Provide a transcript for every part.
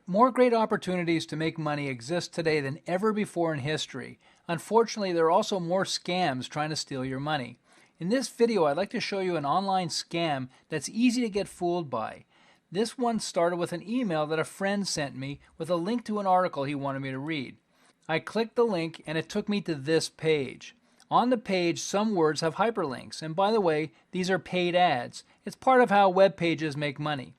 More great opportunities to make money exist today than ever before in history. Unfortunately, there are also more scams trying to steal your money. In this video, I'd like to show you an online scam that's easy to get fooled by. This one started with an email that a friend sent me with a link to an article he wanted me to read. I clicked the link and it took me to this page. On the page, some words have hyperlinks, and by the way, these are paid ads. It's part of how web pages make money.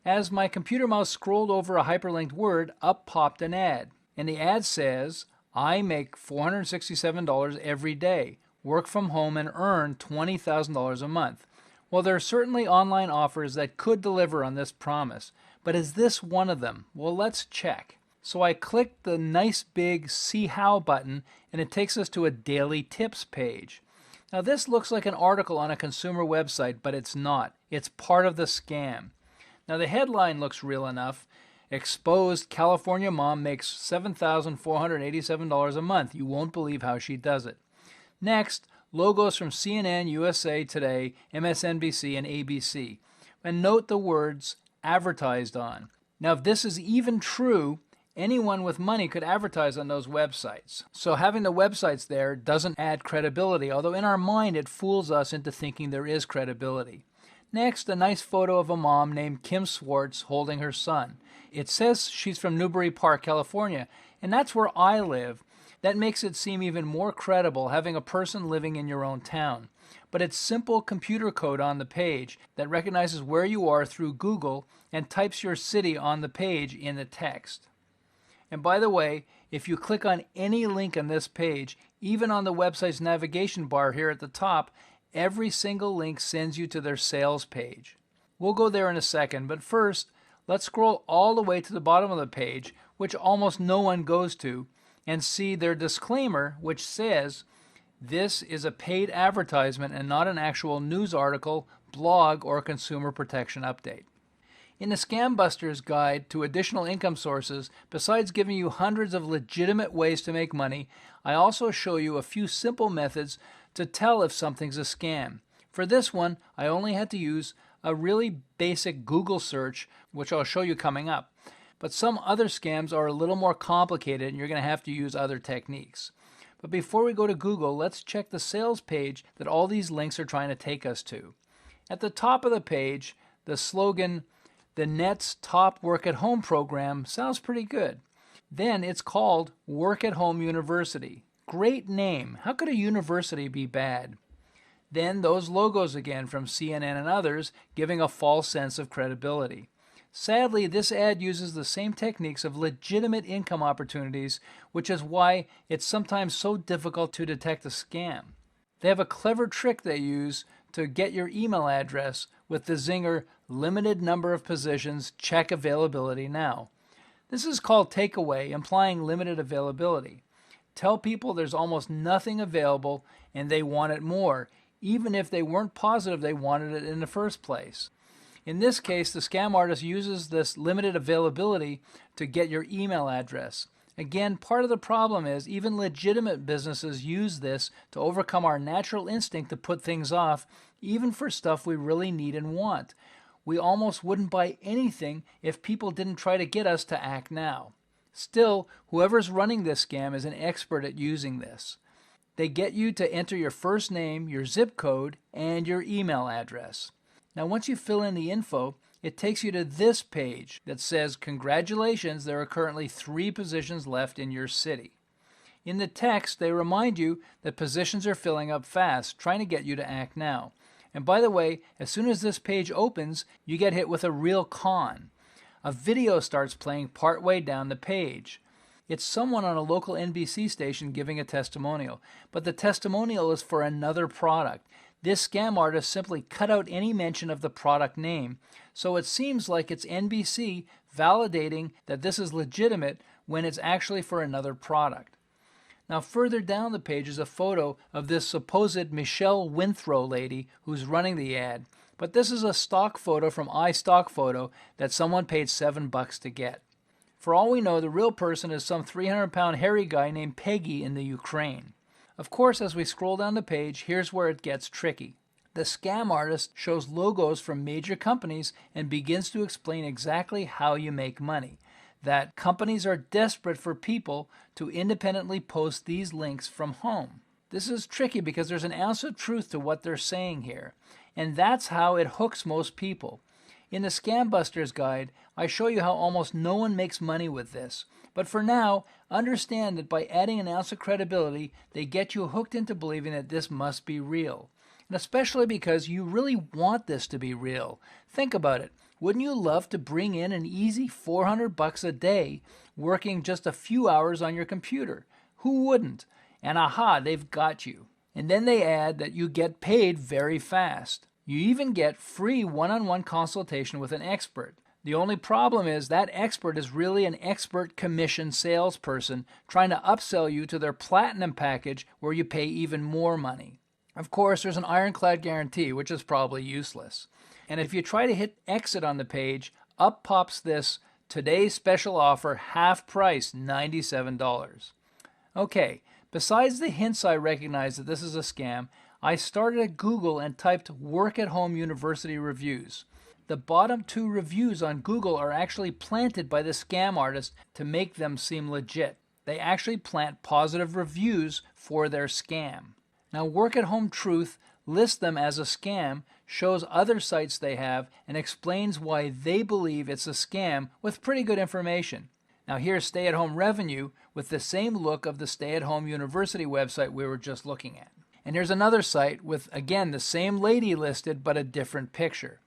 As my computer mouse scrolled over a hyperlinked word, up popped an ad. And the ad says, I make $467 every day, work from home, and earn $20,000 a month. Well, there are certainly online offers that could deliver on this promise, but is this one of them? Well, let's check. So I clicked the nice big See How button, and it takes us to a daily tips page. Now this looks like an article on a consumer website, but it's not. It's part of the scam. Now the headline looks real enough. Exposed California mom makes $7,487 a month. You won't believe how she does it. Next, logos from CNN, USA Today, MSNBC, and ABC. And note the words advertised on. Now if this is even true, anyone with money could advertise on those websites. So having the websites there doesn't add credibility, although in our mind it fools us into thinking there is credibility. Next, a nice photo of a mom named Kim Swartz holding her son. It says she's from Newbury Park, California, and that's where I live. That makes it seem even more credible having a person living in your own town. But it's simple computer code on the page that recognizes where you are through Google and types your city on the page in the text. And by the way, if you click on any link on this page, even on the website's navigation bar here at the top, every single link sends you to their sales page. We'll go there in a second, but first, let's scroll all the way to the bottom of the page, which almost no one goes to, and see their disclaimer, which says, this is a paid advertisement and not an actual news article, blog, or consumer protection update. In the Scam Busters Guide to Additional Income Sources, besides giving you hundreds of legitimate ways to make money, I also show you a few simple methods to tell if something's a scam. For this one, I only had to use a really basic Google search, which I'll show you coming up. But some other scams are a little more complicated and you're going to have to use other techniques. But before we go to Google, let's check the sales page that all these links are trying to take us to. At the top of the page, the slogan, the Net's top work-at-home program, sounds pretty good. Then it's called Work at Home University. Great name. How could a university be bad? Then those logos again from CNN and others, giving a false sense of credibility. Sadly, this ad uses the same techniques of legitimate income opportunities, which is why it's sometimes so difficult to detect a scam. They have a clever trick they use to get your email address with the zinger, limited number of positions, check availability now. This is called takeaway, implying limited availability. Tell people there's almost nothing available and they want it more, even if they weren't positive they wanted it in the first place. In this case, the scam artist uses this limited availability to get your email address. Again, part of the problem is even legitimate businesses use this to overcome our natural instinct to put things off, even for stuff we really need and want. We almost wouldn't buy anything if people didn't try to get us to act now. Still, whoever's running this scam is an expert at using this. They get you to enter your first name, your zip code, and your email address. Now, once you fill in the info, it takes you to this page that says, congratulations, there are currently 3 positions left in your city. In the text, they remind you that positions are filling up fast, trying to get you to act now. And by the way, as soon as this page opens, you get hit with a real con. A video starts playing partway down the page. It's someone on a local NBC station giving a testimonial, but the testimonial is for another product. This scam artist simply cut out any mention of the product name, so it seems like it's NBC validating that this is legitimate when it's actually for another product. Now further down the page is a photo of this supposed Michelle Winthrow lady who's running the ad, but this is a stock photo from iStockPhoto that someone paid $7 to get. For all we know, the real person is some 300-pound hairy guy named Peggy in the Ukraine. Of course, as we scroll down the page, here's where it gets tricky. The scam artist shows logos from major companies and begins to explain exactly how you make money. that companies are desperate for people to independently post these links from home. This is tricky because there's an ounce of truth to what they're saying here, and that's how it hooks most people. In the Scam Busters guide, I show you how almost no one makes money with this. But for now, understand that by adding an ounce of credibility, they get you hooked into believing that this must be real. And especially because you really want this to be real. Think about it. Wouldn't you love to bring in an easy $400 a day working just a few hours on your computer? Who wouldn't? And aha, they've got you. And then they add that you get paid very fast. You even get free one-on-one consultation with an expert. The only problem is that expert is really an expert commission salesperson trying to upsell you to their platinum package where you pay even more money. Of course, there's an ironclad guarantee, which is probably useless. And if you try to hit exit on the page, up pops this today's special offer, half price, $97. Okay, besides the hints I recognize that this is a scam, I started at Google and typed Work at Home University reviews. The bottom 2 reviews on Google are actually planted by the scam artist to make them seem legit. They actually plant positive reviews for their scam. Now, Work at Home Truth lists them as a scam, shows other sites they have, and explains why they believe it's a scam with pretty good information. Now, here's Stay at Home Revenue with the same look of the Stay at Home University website we were just looking at. And here's another site with, again, the same lady listed but a different picture.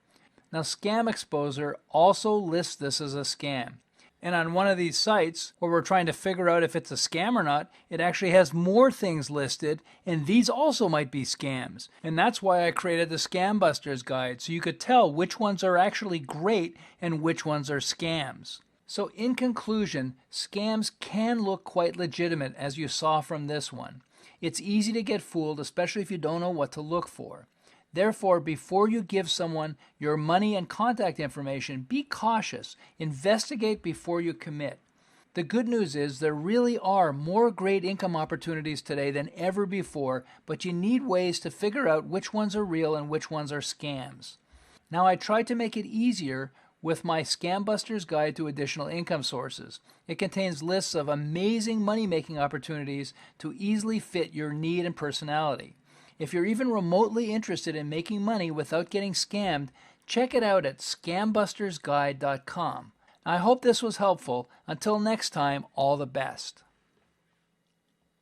Now, Scam Exposer also lists this as a scam. And on one of these sites, where we're trying to figure out if it's a scam or not, it actually has more things listed, and these also might be scams. And that's why I created the Scam Busters guide, so you could tell which ones are actually great and which ones are scams. So in conclusion, scams can look quite legitimate, as you saw from this one. It's easy to get fooled, especially if you don't know what to look for. Therefore, before you give someone your money and contact information, be cautious. Investigate before you commit. The good news is there really are more great income opportunities today than ever before, but you need ways to figure out which ones are real and which ones are scams. Now, I tried to make it easier with my Scam Busters Guide to Additional Income Sources. It contains lists of amazing money-making opportunities to easily fit your need and personality. If you're even remotely interested in making money without getting scammed, check it out at scambustersguide.com. I hope this was helpful. Until next time, all the best.